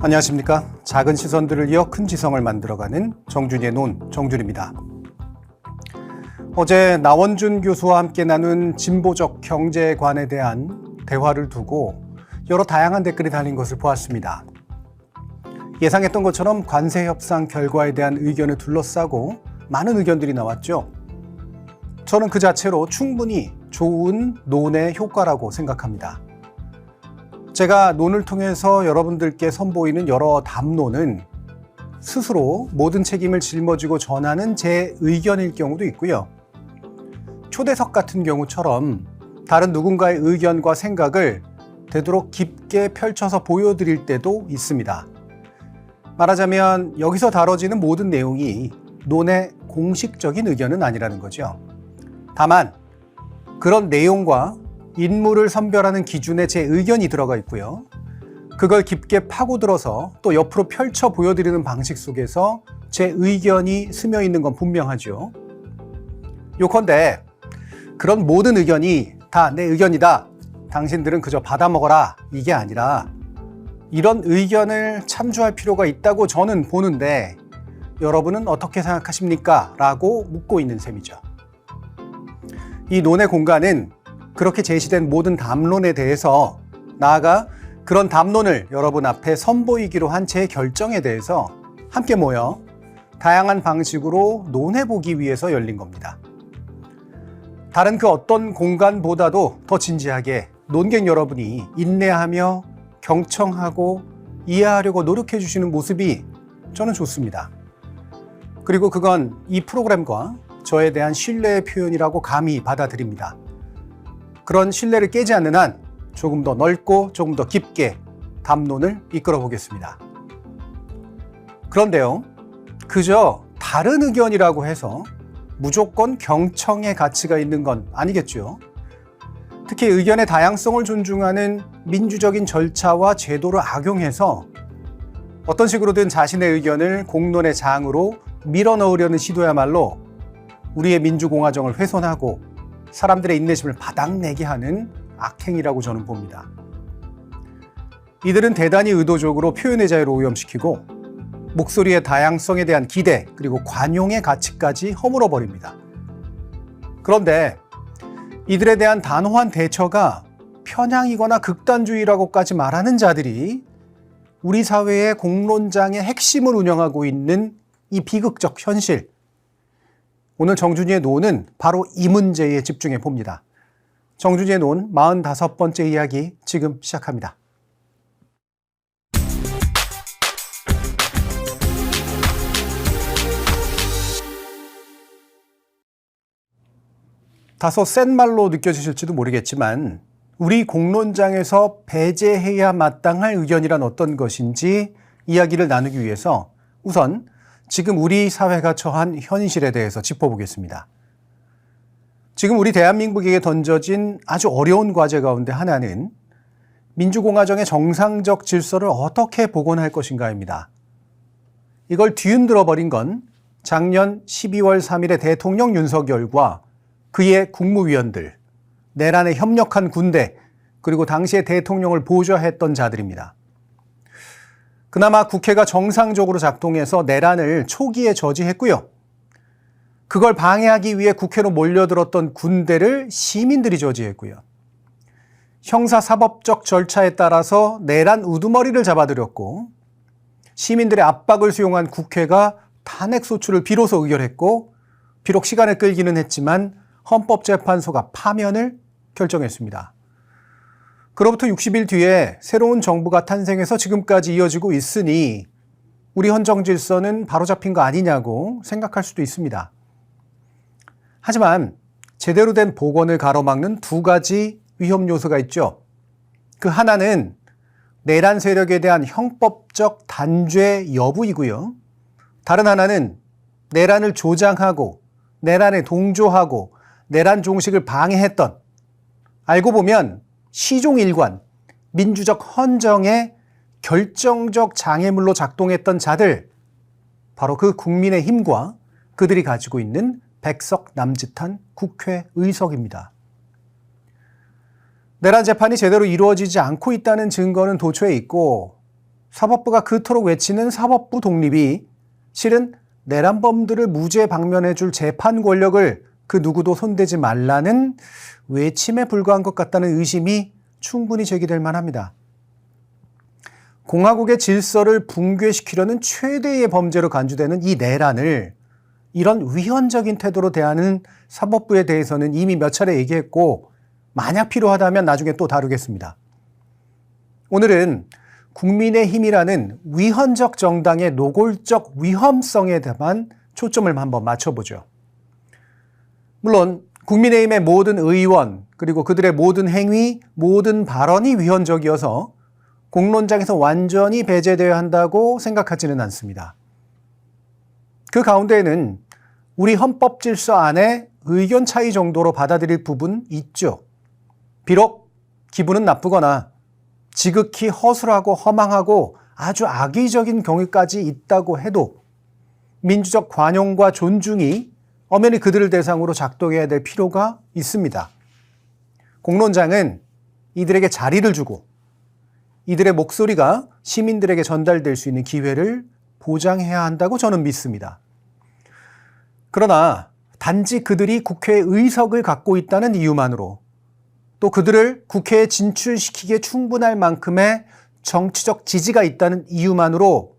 안녕하십니까. 작은 시선들을 이어 큰 지성을 만들어가는 정준이의 논, 정준입니다. 어제 나원준 교수와 함께 나눈 진보적 경제관에 대한 대화를 두고 여러 다양한 댓글이 달린 것을 보았습니다. 예상했던 것처럼 관세 협상 결과에 대한 의견을 둘러싸고 많은 의견들이 나왔죠. 저는 그 자체로 충분히 좋은 논의 효과라고 생각합니다. 제가 논을 통해서 여러분들께 선보이는 여러 담론은 스스로 모든 책임을 짊어지고 전하는 제 의견일 경우도 있고요. 초대석 같은 경우처럼 다른 누군가의 의견과 생각을 되도록 깊게 펼쳐서 보여드릴 때도 있습니다. 말하자면 여기서 다뤄지는 모든 내용이 논의 공식적인 의견은 아니라는 거죠. 다만 그런 내용과 인물을 선별하는 기준에 제 의견이 들어가 있고요. 그걸 깊게 파고들어서 또 옆으로 펼쳐 보여드리는 방식 속에서 제 의견이 스며 있는 건 분명하죠. 요컨대 그런 모든 의견이 다 내 의견이다. 당신들은 그저 받아먹어라. 이게 아니라 이런 의견을 참조할 필요가 있다고 저는 보는데 여러분은 어떻게 생각하십니까? 라고 묻고 있는 셈이죠. 이 논의 공간은 그렇게 제시된 모든 담론에 대해서 나아가 그런 담론을 여러분 앞에 선보이기로 한 제 결정에 대해서 함께 모여 다양한 방식으로 논해보기 위해서 열린 겁니다. 다른 그 어떤 공간보다도 더 진지하게 논객 여러분이 인내하며 경청하고 이해하려고 노력해 주시는 모습이 저는 좋습니다. 그리고 그건 이 프로그램과 저에 대한 신뢰의 표현이라고 감히 받아들입니다. 그런 신뢰를 깨지 않는 한 조금 더 넓고 조금 더 깊게 담론을 이끌어 보겠습니다. 그런데요, 그저 다른 의견이라고 해서 무조건 경청의 가치가 있는 건 아니겠죠. 특히 의견의 다양성을 존중하는 민주적인 절차와 제도를 악용해서 어떤 식으로든 자신의 의견을 공론의 장으로 밀어넣으려는 시도야말로 우리의 민주공화정을 훼손하고 사람들의 인내심을 바닥내게 하는 악행이라고 저는 봅니다. 이들은 대단히 의도적으로 표현의 자유를 오염시키고 목소리의 다양성에 대한 기대 그리고 관용의 가치까지 허물어버립니다. 그런데 이들에 대한 단호한 대처가 편향이거나 극단주의라고까지 말하는 자들이 우리 사회의 공론장의 핵심을 운영하고 있는 이 비극적 현실, 오늘 정준이의 논은 바로 이 문제에 집중해 봅니다. 정준이의 논 45번째 이야기 지금 시작합니다. 다소 센 말로 느껴지실지도 모르겠지만 우리 공론장에서 배제해야 마땅할 의견이란 어떤 것인지 이야기를 나누기 위해서 우선 지금 우리 사회가 처한 현실에 대해서 짚어보겠습니다. 지금 우리 대한민국에게 던져진 아주 어려운 과제 가운데 하나는 민주공화정의 정상적 질서를 어떻게 복원할 것인가입니다. 이걸 뒤흔들어 버린 건 작년 12월 3일에 대통령 윤석열과 그의 국무위원들, 내란에 협력한 군대, 그리고 당시에 대통령을 보좌했던 자들입니다. 그나마 국회가 정상적으로 작동해서 내란을 초기에 저지했고요. 그걸 방해하기 위해 국회로 몰려들었던 군대를 시민들이 저지했고요. 형사사법적 절차에 따라서 내란 우두머리를 잡아들였고 시민들의 압박을 수용한 국회가 탄핵소추를 비로소 의결했고 비록 시간을 끌기는 했지만 헌법재판소가 파면을 결정했습니다. 그로부터 60일 뒤에 새로운 정부가 탄생해서 지금까지 이어지고 있으니 우리 헌정 질서는 바로잡힌 거 아니냐고 생각할 수도 있습니다. 하지만 제대로 된 복원을 가로막는 두 가지 위험 요소가 있죠. 그 하나는 내란 세력에 대한 형법적 단죄 여부이고요. 다른 하나는 내란을 조장하고 내란에 동조하고 내란 종식을 방해했던, 알고 보면 시종일관, 민주적 헌정의 결정적 장애물로 작동했던 자들, 바로 그 국민의힘과 그들이 가지고 있는 백석 남짓한 국회의석입니다. 내란 재판이 제대로 이루어지지 않고 있다는 증거는 도처에 있고 사법부가 그토록 외치는 사법부 독립이 실은 내란범들을 무죄 방면해줄 재판 권력을 그 누구도 손대지 말라는 외침에 불과한 것 같다는 의심이 충분히 제기될 만합니다. 공화국의 질서를 붕괴시키려는 최대의 범죄로 간주되는 이 내란을 이런 위헌적인 태도로 대하는 사법부에 대해서는 이미 몇 차례 얘기했고 만약 필요하다면 나중에 또 다루겠습니다. 오늘은 국민의힘이라는 위헌적 정당의 노골적 위험성에 대한 초점을 한번 맞춰보죠. 물론 국민의힘의 모든 의원 그리고 그들의 모든 행위, 모든 발언이 위헌적이어서 공론장에서 완전히 배제되어야 한다고 생각하지는 않습니다. 그 가운데에는 우리 헌법 질서 안에 의견 차이 정도로 받아들일 부분 있죠. 비록 기분은 나쁘거나 지극히 허술하고 허망하고 아주 악의적인 경우까지 있다고 해도 민주적 관용과 존중이 엄연히 그들을 대상으로 작동해야 될 필요가 있습니다. 공론장은 이들에게 자리를 주고 이들의 목소리가 시민들에게 전달될 수 있는 기회를 보장해야 한다고 저는 믿습니다. 그러나 단지 그들이 국회에 의석을 갖고 있다는 이유만으로 또 그들을 국회에 진출시키기에 충분할 만큼의 정치적 지지가 있다는 이유만으로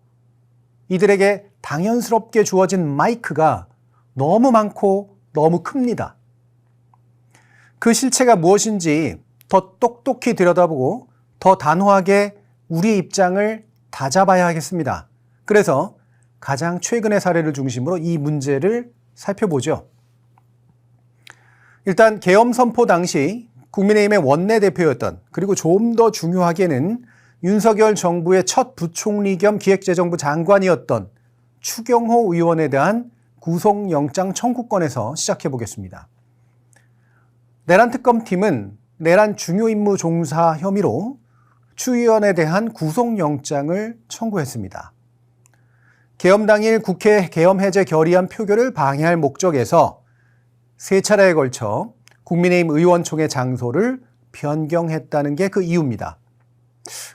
이들에게 당연스럽게 주어진 마이크가 너무 많고 너무 큽니다. 그 실체가 무엇인지 더 똑똑히 들여다보고 더 단호하게 우리의 입장을 다잡아야 하겠습니다. 그래서 가장 최근의 사례를 중심으로 이 문제를 살펴보죠. 일단 계엄 선포 당시 국민의힘의 원내대표였던 그리고 좀 더 중요하게는 윤석열 정부의 첫 부총리 겸 기획재정부 장관이었던 추경호 의원에 대한 구속영장 청구권에서 시작해 보겠습니다. 내란특검팀은 내란 중요임무 종사 혐의로 추 의원에 대한 구속영장을 청구했습니다. 계엄 당일 국회 계엄 해제 결의안 표결을 방해할 목적에서 세 차례에 걸쳐 국민의힘 의원총회 장소를 변경했다는 게 그 이유입니다.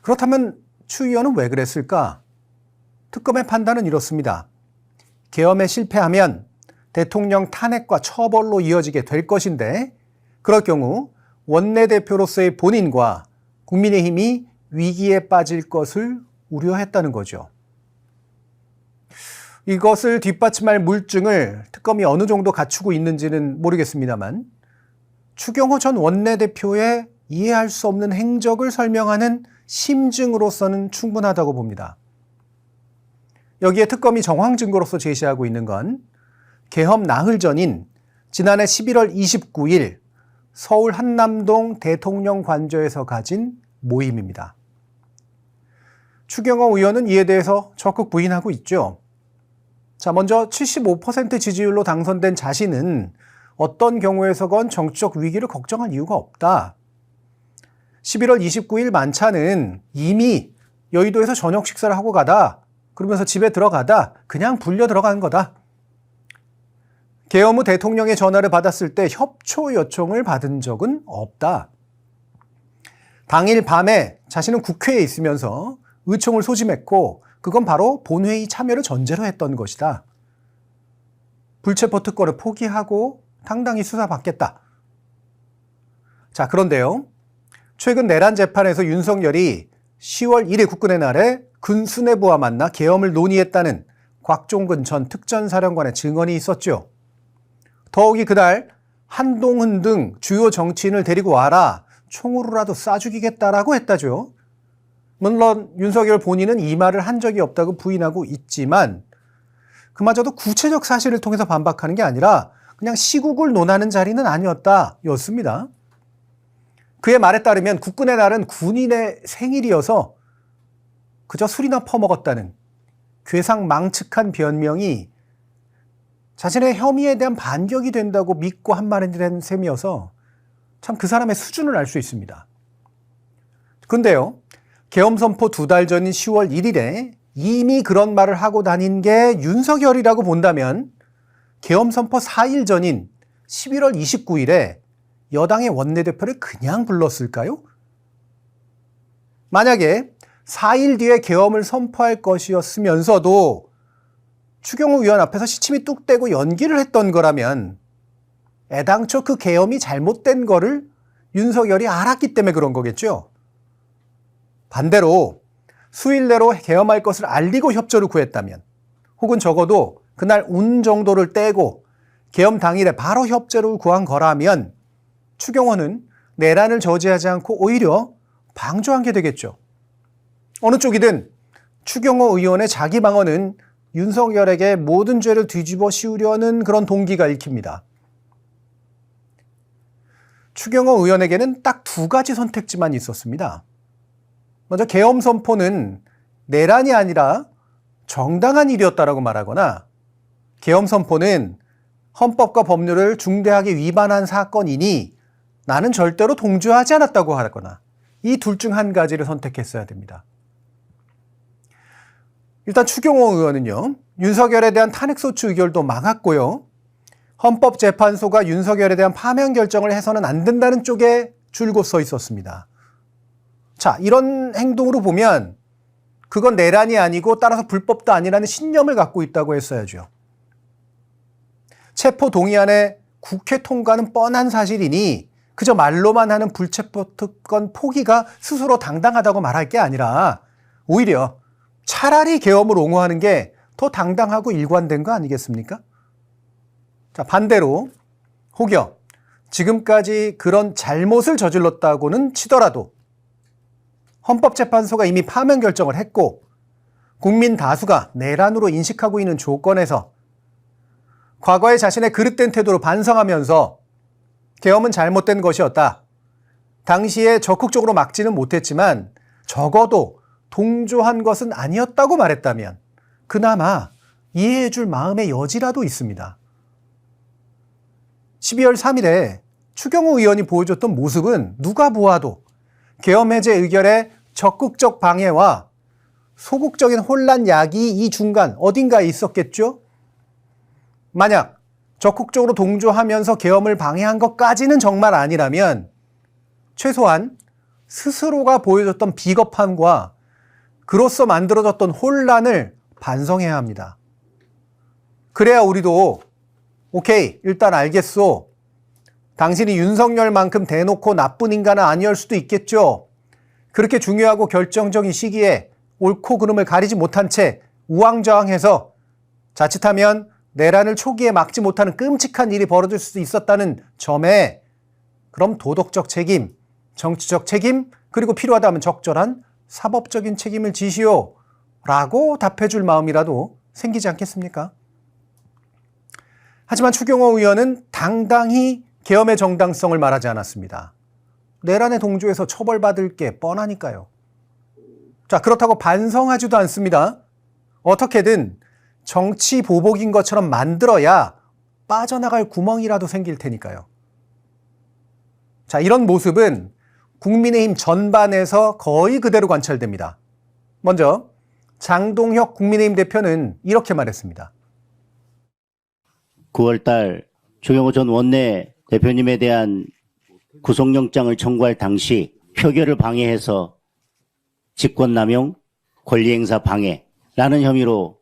그렇다면 추 의원은 왜 그랬을까? 특검의 판단은 이렇습니다. 계엄에 실패하면 대통령 탄핵과 처벌로 이어지게 될 것인데 그럴 경우 원내대표로서의 본인과 국민의힘이 위기에 빠질 것을 우려했다는 거죠. 이것을 뒷받침할 물증을 특검이 어느 정도 갖추고 있는지는 모르겠습니다만 추경호 전 원내대표의 이해할 수 없는 행적을 설명하는 심증으로서는 충분하다고 봅니다. 여기에 특검이 정황 증거로서 제시하고 있는 건 계엄 나흘 전인 지난해 11월 29일 서울 한남동 대통령 관저에서 가진 모임입니다. 추경호 의원은 이에 대해서 적극 부인하고 있죠. 자, 먼저 75% 지지율로 당선된 자신은 어떤 경우에서건 정치적 위기를 걱정할 이유가 없다. 11월 29일 만찬은 이미 여의도에서 저녁 식사를 하고 가다 그러면서 집에 들어가다 그냥 불려 들어간 거다. 계엄 후 대통령의 전화를 받았을 때 협조 요청을 받은 적은 없다. 당일 밤에 자신은 국회에 있으면서 의총을 소집했고 그건 바로 본회의 참여를 전제로 했던 것이다. 불체포 특권을 포기하고 당당히 수사받겠다. 자, 그런데요. 최근 내란 재판에서 윤석열이 10월 1일 국군의 날에 군수뇌부와 만나 계엄을 논의했다는 곽종근 전 특전사령관의 증언이 있었죠. 더욱이 그날 한동훈 등 주요 정치인을 데리고 와라, 총으로라도 쏴 죽이겠다라고 했다죠. 물론 윤석열 본인은 이 말을 한 적이 없다고 부인하고 있지만 그마저도 구체적 사실을 통해서 반박하는 게 아니라 그냥 시국을 논하는 자리는 아니었다였습니다. 그의 말에 따르면 국군의 날은 군인의 생일이어서 그저 술이나 퍼먹었다는 괴상망측한 변명이 자신의 혐의에 대한 반격이 된다고 믿고 한 말이 된 셈이어서 참 그 사람의 수준을 알 수 있습니다. 그런데요, 계엄 선포 2달 전인 10월 1일에 이미 그런 말을 하고 다닌 게 윤석열이라고 본다면 계엄 선포 4일 전인 11월 29일에 여당의 원내대표를 그냥 불렀을까요? 만약에 4일 뒤에 계엄을 선포할 것이었으면서도 추경호 의원 앞에서 시침이 뚝 떼고 연기를 했던 거라면 애당초 그 계엄이 잘못된 거를 윤석열이 알았기 때문에 그런 거겠죠. 반대로 수일 내로 계엄할 것을 알리고 협조를 구했다면, 혹은 적어도 그날 운 정도를 떼고 계엄 당일에 바로 협조를 구한 거라면 추경호는 내란을 저지하지 않고 오히려 방조한 게 되겠죠. 어느 쪽이든 추경호 의원의 자기 방어는 윤석열에게 모든 죄를 뒤집어 씌우려는 그런 동기가 읽힙니다. 추경호 의원에게는 딱 두 가지 선택지만 있었습니다. 먼저 계엄 선포는 내란이 아니라 정당한 일이었다라고 말하거나, 계엄 선포는 헌법과 법률을 중대하게 위반한 사건이니 나는 절대로 동조하지 않았다고 하거나, 이 둘 중 한 가지를 선택했어야 됩니다. 일단 추경호 의원은요, 윤석열에 대한 탄핵소추 의결도 막았고요, 헌법재판소가 윤석열에 대한 파면 결정을 해서는 안 된다는 쪽에 줄곧 서 있었습니다. 자, 이런 행동으로 보면 그건 내란이 아니고 따라서 불법도 아니라는 신념을 갖고 있다고 했어야죠. 체포동의안의 국회 통과는 뻔한 사실이니 그저 말로만 하는 불체포특권 포기가 스스로 당당하다고 말할 게 아니라 오히려 차라리 계엄을 옹호하는 게 더 당당하고 일관된 거 아니겠습니까? 자, 반대로 혹여 지금까지 그런 잘못을 저질렀다고는 치더라도 헌법재판소가 이미 파면 결정을 했고 국민 다수가 내란으로 인식하고 있는 조건에서 과거의 자신의 그릇된 태도로 반성하면서 계엄은 잘못된 것이었다, 당시에 적극적으로 막지는 못했지만 적어도 동조한 것은 아니었다고 말했다면 그나마 이해해 줄 마음의 여지라도 있습니다. 12월 3일에 추경호 의원이 보여줬던 모습은 누가 보아도 계엄 해제 의결의 적극적 방해와 소극적인 혼란 야기 이 중간 어딘가에 있었겠죠? 만약 적극적으로 동조하면서 계엄을 방해한 것까지는 정말 아니라면 최소한 스스로가 보여줬던 비겁함과 그로써 만들어졌던 혼란을 반성해야 합니다. 그래야 우리도 오케이, 일단 알겠소. 당신이 윤석열만큼 대놓고 나쁜 인간은 아니었을 수도 있겠죠. 그렇게 중요하고 결정적인 시기에 옳고 그름을 가리지 못한 채 우왕좌왕해서 자칫하면 내란을 초기에 막지 못하는 끔찍한 일이 벌어질 수도 있었다는 점에 그럼 도덕적 책임, 정치적 책임, 그리고 필요하다면 적절한 사법적인 책임을 지시오 라고 답해줄 마음이라도 생기지 않겠습니까? 하지만 추경호 의원은 당당히 계엄의 정당성을 말하지 않았습니다. 내란에 동조해서 처벌받을 게 뻔하니까요. 자, 그렇다고 반성하지도 않습니다. 어떻게든 정치 보복인 것처럼 만들어야 빠져나갈 구멍이라도 생길 테니까요. 자, 이런 모습은 국민의힘 전반에서 거의 그대로 관찰됩니다. 먼저 장동혁 국민의힘 대표는 이렇게 말했습니다. 9월 달 추경호 전 원내 대표님에 대한 구속영장을 청구할 당시 표결을 방해해서 직권남용, 권리행사 방해라는 혐의로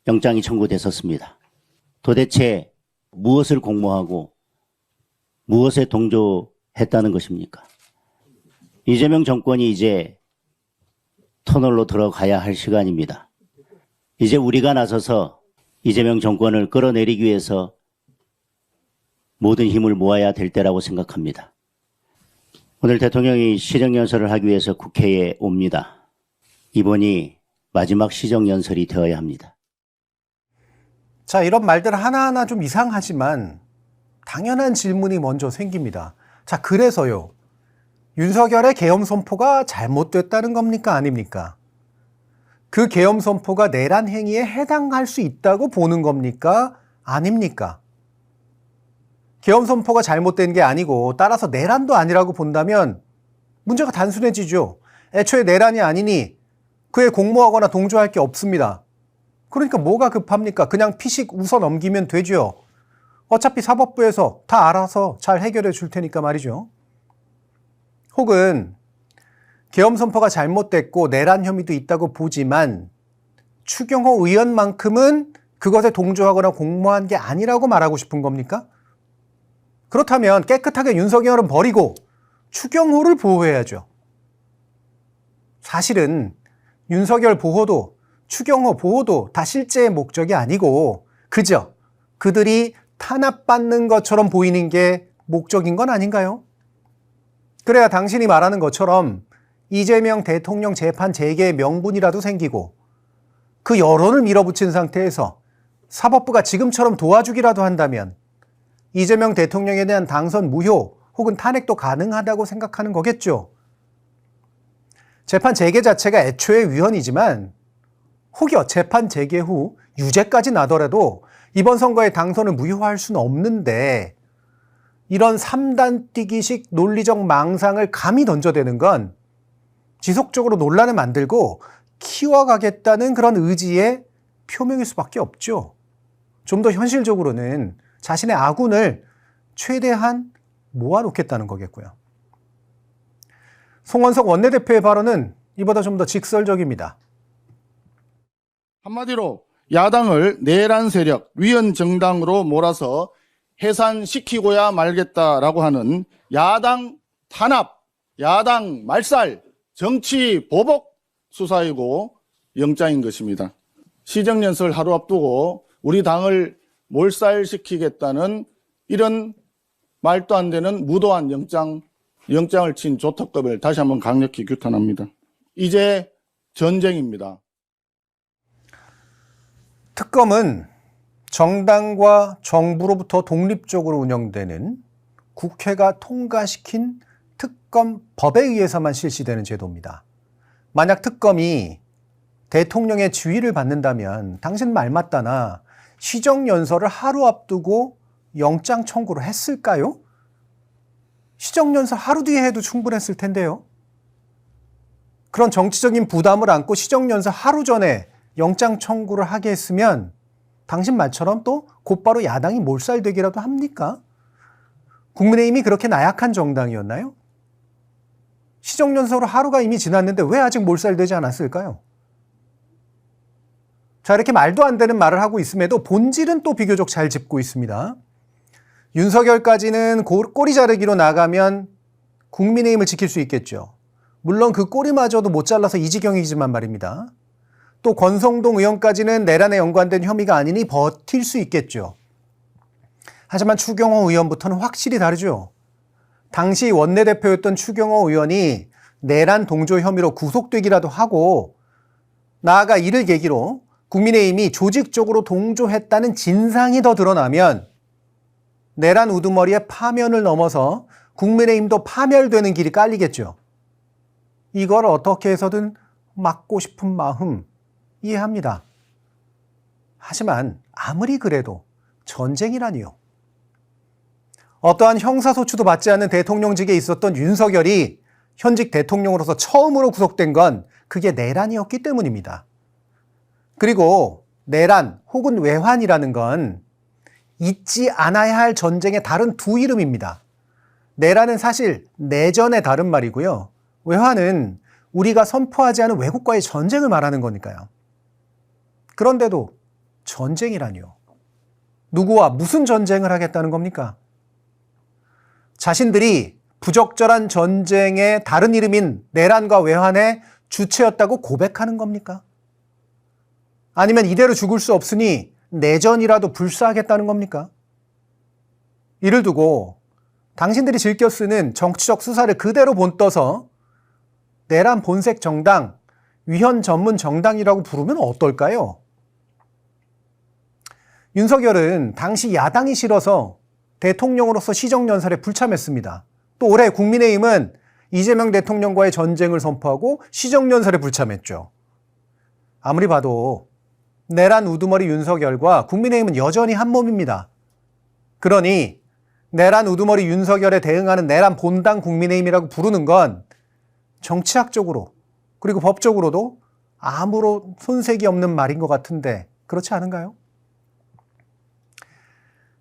영장이 청구됐었습니다. 도대체 무엇을 공모하고 무엇에 동조했다는 것입니까? 이재명 정권이 이제 터널로 들어가야 할 시간입니다. 이제 우리가 나서서 이재명 정권을 끌어내리기 위해서 모든 힘을 모아야 될 때라고 생각합니다. 오늘 대통령이 시정연설을 하기 위해서 국회에 옵니다. 이번이 마지막 시정연설이 되어야 합니다. 자, 이런 말들 하나하나 좀 이상하지만 당연한 질문이 먼저 생깁니다. 자, 그래서요. 윤석열의 계엄 선포가 잘못됐다는 겁니까? 아닙니까? 그 계엄 선포가 내란 행위에 해당할 수 있다고 보는 겁니까? 아닙니까? 계엄 선포가 잘못된 게 아니고 따라서 내란도 아니라고 본다면 문제가 단순해지죠. 애초에 내란이 아니니 그에 공모하거나 동조할 게 없습니다. 그러니까 뭐가 급합니까? 그냥 피식 웃어 넘기면 되죠. 어차피 사법부에서 다 알아서 잘 해결해 줄 테니까 말이죠. 혹은 계엄 선포가 잘못됐고 내란 혐의도 있다고 보지만 추경호 의원만큼은 그것에 동조하거나 공모한 게 아니라고 말하고 싶은 겁니까? 그렇다면 깨끗하게 윤석열은 버리고 추경호를 보호해야죠. 사실은 윤석열 보호도 추경호 보호도 다 실제의 목적이 아니고 그저 그들이 탄압받는 것처럼 보이는 게 목적인 건 아닌가요? 그래야 당신이 말하는 것처럼 이재명 대통령 재판 재개의 명분이라도 생기고 그 여론을 밀어붙인 상태에서 사법부가 지금처럼 도와주기라도 한다면 이재명 대통령에 대한 당선 무효 혹은 탄핵도 가능하다고 생각하는 거겠죠. 재판 재개 자체가 애초에 위헌이지만 혹여 재판 재개 후 유죄까지 나더라도 이번 선거에 당선을 무효화할 수는 없는데 이런 3단 뛰기식 논리적 망상을 감히 던져대는 건 지속적으로 논란을 만들고 키워가겠다는 그런 의지의 표명일 수밖에 없죠. 좀 더 현실적으로는 자신의 아군을 최대한 모아놓겠다는 거겠고요. 송원석 원내대표의 발언은 이보다 좀 더 직설적입니다. 한마디로 야당을 내란 세력, 위헌 정당으로 몰아서 해산시키고야 말겠다라고 하는 야당 탄압, 야당 말살, 정치 보복 수사이고 영장인 것입니다. 시정연설 하루 앞두고 우리 당을 몰살시키겠다는 이런 말도 안 되는 무도한 영장을 친 조특급을 다시 한번 강력히 규탄합니다. 이제 전쟁입니다. 특검은 정당과 정부로부터 독립적으로 운영되는 국회가 통과시킨 특검법에 의해서만 실시되는 제도입니다. 만약 특검이 대통령의 지휘를 받는다면 당신 말 맞다나 시정연설을 하루 앞두고 영장 청구를 했을까요? 시정연설 하루 뒤에 해도 충분했을 텐데요. 그런 정치적인 부담을 안고 시정연설 하루 전에 영장 청구를 하게 했으면 당신 말처럼 또 곧바로 야당이 몰살되기라도 합니까? 국민의힘이 그렇게 나약한 정당이었나요? 시정연설로 하루가 이미 지났는데 왜 아직 몰살되지 않았을까요? 자, 이렇게 말도 안 되는 말을 하고 있음에도 본질은 또 비교적 잘 짚고 있습니다. 윤석열까지는 꼬리 자르기로 나가면 국민의힘을 지킬 수 있겠죠. 물론 그 꼬리마저도 못 잘라서 이 지경이지만 말입니다. 또 권성동 의원까지는 내란에 연관된 혐의가 아니니 버틸 수 있겠죠. 하지만 추경호 의원부터는 확실히 다르죠. 당시 원내대표였던 추경호 의원이 내란 동조 혐의로 구속되기라도 하고 나아가 이를 계기로 국민의힘이 조직적으로 동조했다는 진상이 더 드러나면 내란 우두머리의 파면을 넘어서 국민의힘도 파멸되는 길이 깔리겠죠. 이걸 어떻게 해서든 막고 싶은 마음 이해합니다. 하지만 아무리 그래도 전쟁이라니요. 어떠한 형사소추도 받지 않는 대통령직에 있었던 윤석열이 현직 대통령으로서 처음으로 구속된 건 그게 내란이었기 때문입니다. 그리고 내란 혹은 외환이라는 건 잊지 않아야 할 전쟁의 다른 두 이름입니다. 내란은 사실 내전의 다른 말이고요. 외환은 우리가 선포하지 않은 외국과의 전쟁을 말하는 거니까요. 그런데도 전쟁이라니요. 누구와 무슨 전쟁을 하겠다는 겁니까? 자신들이 부적절한 전쟁의 다른 이름인 내란과 외환의 주체였다고 고백하는 겁니까? 아니면 이대로 죽을 수 없으니 내전이라도 불사하겠다는 겁니까? 이를 두고 당신들이 즐겨 쓰는 정치적 수사를 그대로 본떠서 내란 본색 정당, 위헌 전문 정당이라고 부르면 어떨까요? 윤석열은 당시 야당이 싫어서 대통령으로서 시정연설에 불참했습니다. 또 올해 국민의힘은 이재명 대통령과의 전쟁을 선포하고 시정연설에 불참했죠. 아무리 봐도 내란 우두머리 윤석열과 국민의힘은 여전히 한 몸입니다. 그러니 내란 우두머리 윤석열에 대응하는 내란 본당 국민의힘이라고 부르는 건 정치학적으로 그리고 법적으로도 아무런 손색이 없는 말인 것 같은데 그렇지 않은가요?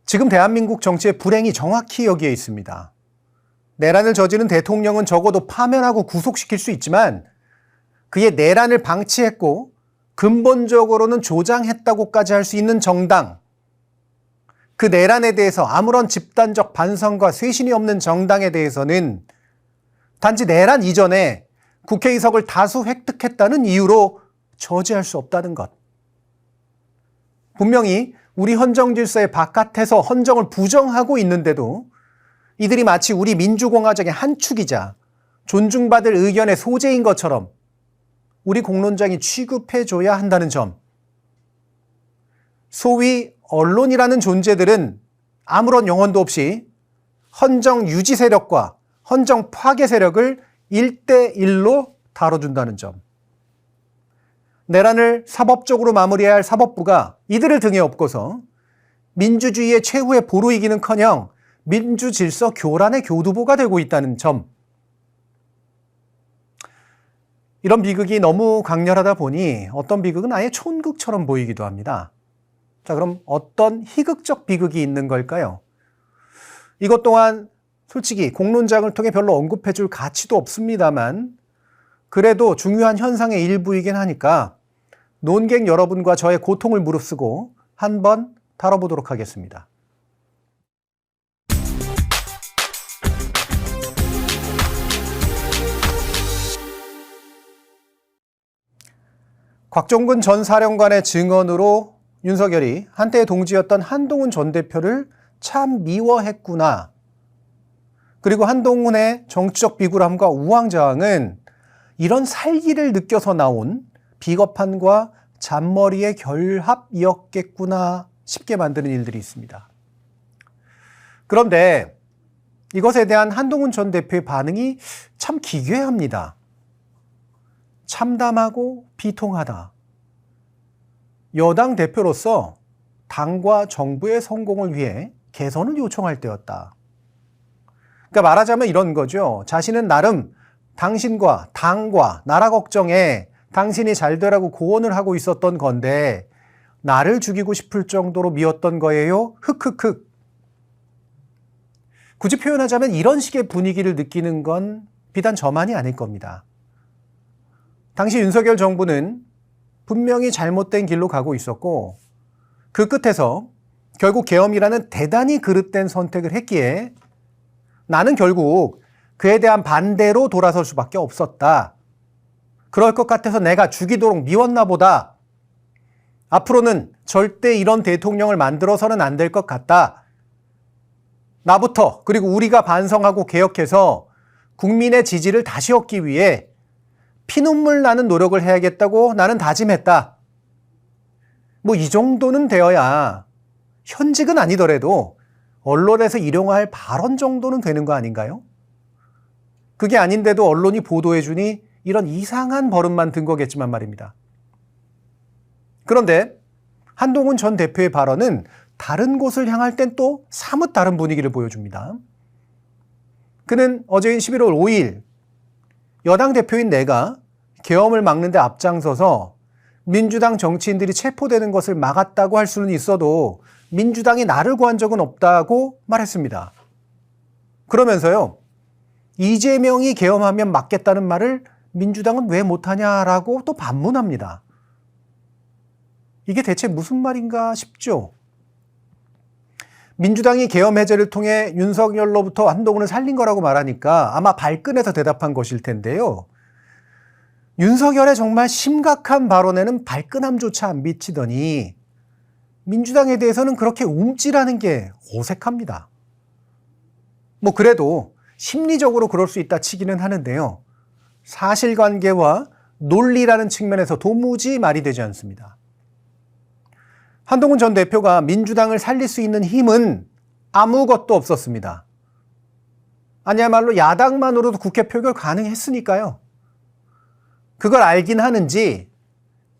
지금 대한민국 정치의 불행이 정확히 여기에 있습니다. 내란을 저지른 대통령은 적어도 파면하고 구속시킬 수 있지만 그의 내란을 방치했고 근본적으로는 조장했다고까지 할 수 있는 정당, 그 내란에 대해서 아무런 집단적 반성과 쇄신이 없는 정당에 대해서는 단지 내란 이전에 국회의석을 다수 획득했다는 이유로 저지할 수 없다는 것. 분명히 우리 헌정 질서의 바깥에서 헌정을 부정하고 있는데도 이들이 마치 우리 민주공화정의 한 축이자 존중받을 의견의 소재인 것처럼 우리 공론장이 취급해줘야 한다는 점. 소위 언론이라는 존재들은 아무런 영혼도 없이 헌정 유지 세력과 헌정 파괴 세력을 1대1로 다뤄준다는 점. 내란을 사법적으로 마무리해야 할 사법부가 이들을 등에 업고서 민주주의의 최후의 보루이기는커녕 민주 질서 교란의 교두보가 되고 있다는 점. 이런 비극이 너무 강렬하다 보니 어떤 비극은 아예 촌극처럼 보이기도 합니다. 자, 그럼 어떤 희극적 비극이 있는 걸까요? 이것 또한 솔직히 공론장을 통해 별로 언급해 줄 가치도 없습니다만 그래도 중요한 현상의 일부이긴 하니까 논객 여러분과 저의 고통을 무릅쓰고 한번 다뤄보도록 하겠습니다. 곽종근 전 사령관의 증언으로 윤석열이 한때의 동지였던 한동훈 전 대표를 참 미워했구나. 그리고 한동훈의 정치적 비굴함과 우왕좌왕은 이런 살기를 느껴서 나온 비겁함과 잔머리의 결합이었겠구나 싶게 만드는 일들이 있습니다. 그런데 이것에 대한 한동훈 전 대표의 반응이 참 기괴합니다. 참담하고 비통하다. 여당 대표로서 당과 정부의 성공을 위해 개선을 요청할 때였다. 그러니까 말하자면 이런 거죠. 자신은 나름 당신과 당과 나라 걱정에 당신이 잘 되라고 고언을 하고 있었던 건데 나를 죽이고 싶을 정도로 미웠던 거예요. 흑흑흑. 굳이 표현하자면 이런 식의 분위기를 느끼는 건 비단 저만이 아닐 겁니다. 당시 윤석열 정부는 분명히 잘못된 길로 가고 있었고 그 끝에서 결국 계엄이라는 대단히 그릇된 선택을 했기에 나는 결국 그에 대한 반대로 돌아설 수밖에 없었다. 그럴 것 같아서 내가 죽이도록 미웠나 보다. 앞으로는 절대 이런 대통령을 만들어서는 안 될 것 같다. 나부터 그리고 우리가 반성하고 개혁해서 국민의 지지를 다시 얻기 위해 피눈물 나는 노력을 해야겠다고 나는 다짐했다. 뭐 이 정도는 되어야 현직은 아니더라도 언론에서 일용할 발언 정도는 되는 거 아닌가요? 그게 아닌데도 언론이 보도해주니 이런 이상한 버릇만 든 거겠지만 말입니다. 그런데 한동훈 전 대표의 발언은 다른 곳을 향할 땐 또 사뭇 다른 분위기를 보여줍니다. 그는 어제인 11월 5일 여당 대표인 내가 계엄을 막는 데 앞장서서 민주당 정치인들이 체포되는 것을 막았다고 할 수는 있어도 민주당이 나를 구한 적은 없다고 말했습니다. 그러면서요, 이재명이 계엄하면 막겠다는 말을 민주당은 왜 못하냐라고 또 반문합니다. 이게 대체 무슨 말인가 싶죠? 민주당이 계엄 해제를 통해 윤석열로부터 한동훈을 살린 거라고 말하니까 아마 발끈해서 대답한 것일 텐데요. 윤석열의 정말 심각한 발언에는 발끈함조차 안 비치더니 민주당에 대해서는 그렇게 움찔하는 게 어색합니다. 뭐 그래도 심리적으로 그럴 수 있다 치기는 하는데요. 사실관계와 논리라는 측면에서 도무지 말이 되지 않습니다. 한동훈 전 대표가 민주당을 살릴 수 있는 힘은 아무것도 없었습니다. 아니야말로 야당만으로도 국회 표결 가능했으니까요. 그걸 알긴 하는지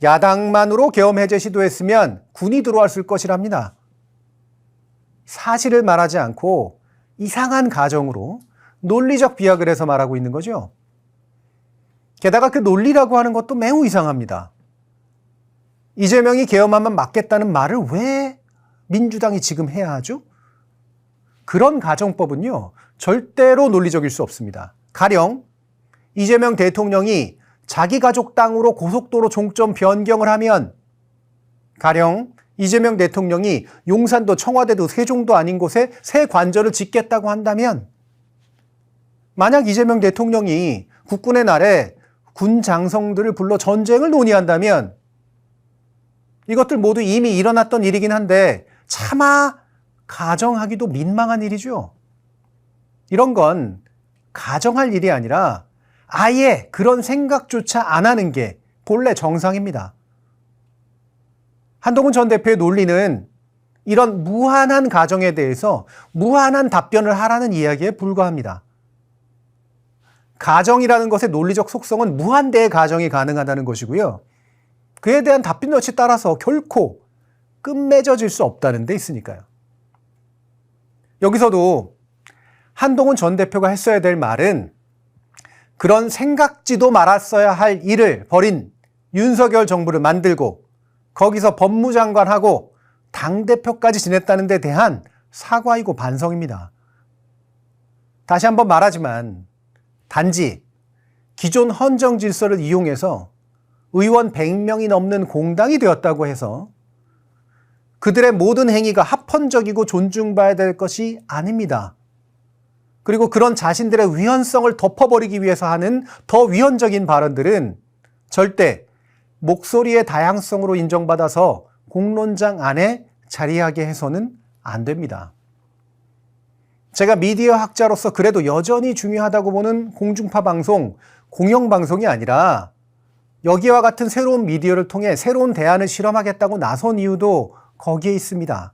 야당만으로 계엄 해제 시도했으면 군이 들어왔을 것이랍니다. 사실을 말하지 않고 이상한 가정으로 논리적 비약을 해서 말하고 있는 거죠. 게다가 그 논리라고 하는 것도 매우 이상합니다. 이재명이 계엄하면 막겠다는 말을 왜 민주당이 지금 해야 하죠? 그런 가정법은요, 절대로 논리적일 수 없습니다. 가령 이재명 대통령이 자기 가족 땅으로 고속도로 종점 변경을 하면, 가령 이재명 대통령이 용산도 청와대도 세종도 아닌 곳에 새 관저를 짓겠다고 한다면, 만약 이재명 대통령이 국군의 날에 군 장성들을 불러 전쟁을 논의한다면, 이것들 모두 이미 일어났던 일이긴 한데 차마 가정하기도 민망한 일이죠. 이런 건 가정할 일이 아니라 아예 그런 생각조차 안 하는 게 본래 정상입니다. 한동훈 전 대표의 논리는 이런 무한한 가정에 대해서 무한한 답변을 하라는 이야기에 불과합니다. 가정이라는 것의 논리적 속성은 무한대의 가정이 가능하다는 것이고요. 그에 대한 답변 여치 따라서 결코 끝맺어질 수 없다는 데 있으니까요. 여기서도 한동훈 전 대표가 했어야 될 말은 그런 생각지도 말았어야 할 일을 벌인 윤석열 정부를 만들고 거기서 법무장관하고 당대표까지 지냈다는 데 대한 사과이고 반성입니다. 다시 한번 말하지만 단지 기존 헌정 질서를 이용해서 의원 100명이 넘는 공당이 되었다고 해서 그들의 모든 행위가 합헌적이고 존중받아야 될 것이 아닙니다. 그리고 그런 자신들의 위헌성을 덮어버리기 위해서 하는 더 위헌적인 발언들은 절대 목소리의 다양성으로 인정받아서 공론장 안에 자리하게 해서는 안 됩니다. 제가 미디어 학자로서 그래도 여전히 중요하다고 보는 공중파 방송, 공영방송이 아니라 여기와 같은 새로운 미디어를 통해 새로운 대안을 실험하겠다고 나선 이유도 거기에 있습니다.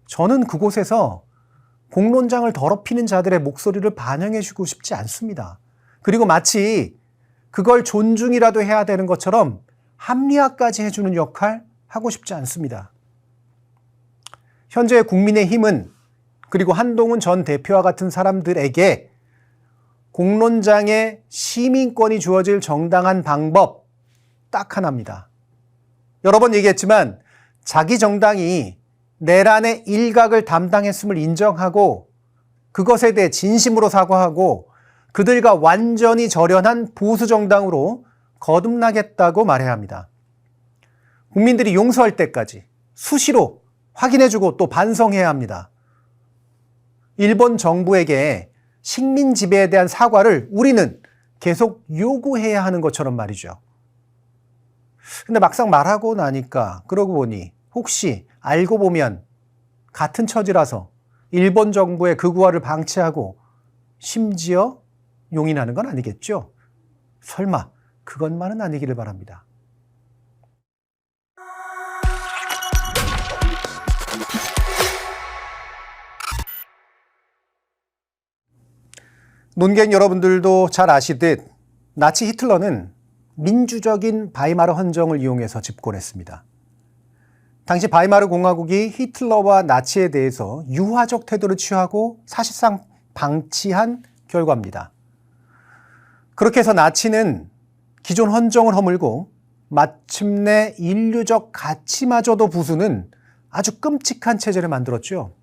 저는 그곳에서 공론장을 더럽히는 자들의 목소리를 반영해주고 싶지 않습니다. 그리고 마치 그걸 존중이라도 해야 되는 것처럼 합리화까지 해주는 역할 하고 싶지 않습니다. 현재 국민의힘은 그리고 한동훈 전 대표와 같은 사람들에게 공론장에 시민권이 주어질 정당한 방법 딱 하나입니다. 여러 번 얘기했지만 자기 정당이 내란의 일각을 담당했음을 인정하고 그것에 대해 진심으로 사과하고 그들과 완전히 절연한 보수 정당으로 거듭나겠다고 말해야 합니다. 국민들이 용서할 때까지 수시로 확인해주고 또 반성해야 합니다. 일본 정부에게 식민 지배에 대한 사과를 우리는 계속 요구해야 하는 것처럼 말이죠. 근데 막상 말하고 나니까 그러고 보니 혹시 알고 보면 같은 처지라서 일본 정부의 극우화를 방치하고 심지어 용인하는 건 아니겠죠? 설마 그것만은 아니기를 바랍니다. 논객 여러분들도 잘 아시듯 나치 히틀러는 민주적인 바이마르 헌정을 이용해서 집권했습니다. 당시 바이마르 공화국이 히틀러와 나치에 대해서 유화적 태도를 취하고 사실상 방치한 결과입니다. 그렇게 해서 나치는 기존 헌정을 허물고 마침내 인류적 가치마저도 부수는 아주 끔찍한 체제를 만들었죠.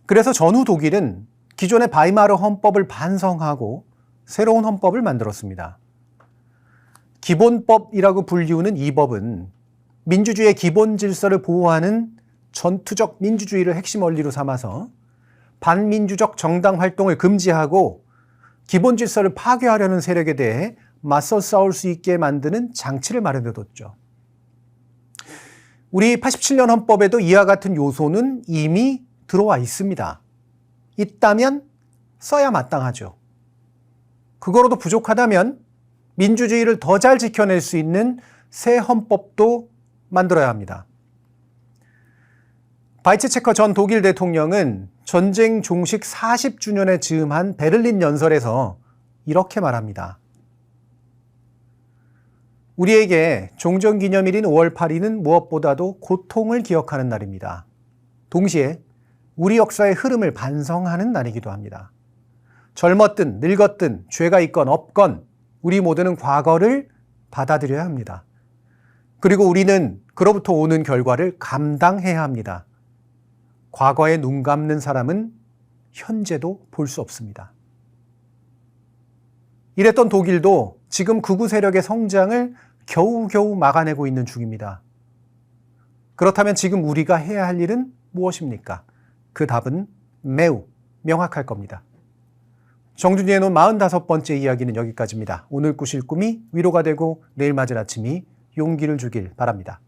그래서 전후 독일은 기존의 바이마르 헌법을 반성하고 새로운 헌법을 만들었습니다. 기본법이라고 불리우는 이 법은 민주주의의 기본 질서를 보호하는 전투적 민주주의를 핵심 원리로 삼아서 반민주적 정당 활동을 금지하고 기본 질서를 파괴하려는 세력에 대해 맞서 싸울 수 있게 만드는 장치를 마련해뒀죠. 우리 87년 헌법에도 이와 같은 요소는 이미 들어와 있습니다. 있다면 써야 마땅하죠. 그거로도 부족하다면 민주주의를 더 잘 지켜낼 수 있는 새 헌법도 만들어야 합니다. 바이츠체커 전 독일 대통령은 전쟁 종식 40주년에 즈음한 베를린 연설에서 이렇게 말합니다. 우리에게 종전기념일인 5월 8일은 무엇보다도 고통을 기억하는 날입니다. 동시에 우리 역사의 흐름을 반성하는 날이기도 합니다. 젊었든 늙었든 죄가 있건 없건 우리 모두는 과거를 받아들여야 합니다. 그리고 우리는 그로부터 오는 결과를 감당해야 합니다. 과거에 눈 감는 사람은 현재도 볼 수 없습니다. 이랬던 독일도 지금 극우 세력의 성장을 겨우겨우 막아내고 있는 중입니다. 그렇다면 지금 우리가 해야 할 일은 무엇입니까? 그 답은 매우 명확할 겁니다. 정준이의 논 45번째 이야기는 여기까지입니다. 오늘 꾸실 꿈이 위로가 되고 내일 맞을 아침이 용기를 주길 바랍니다.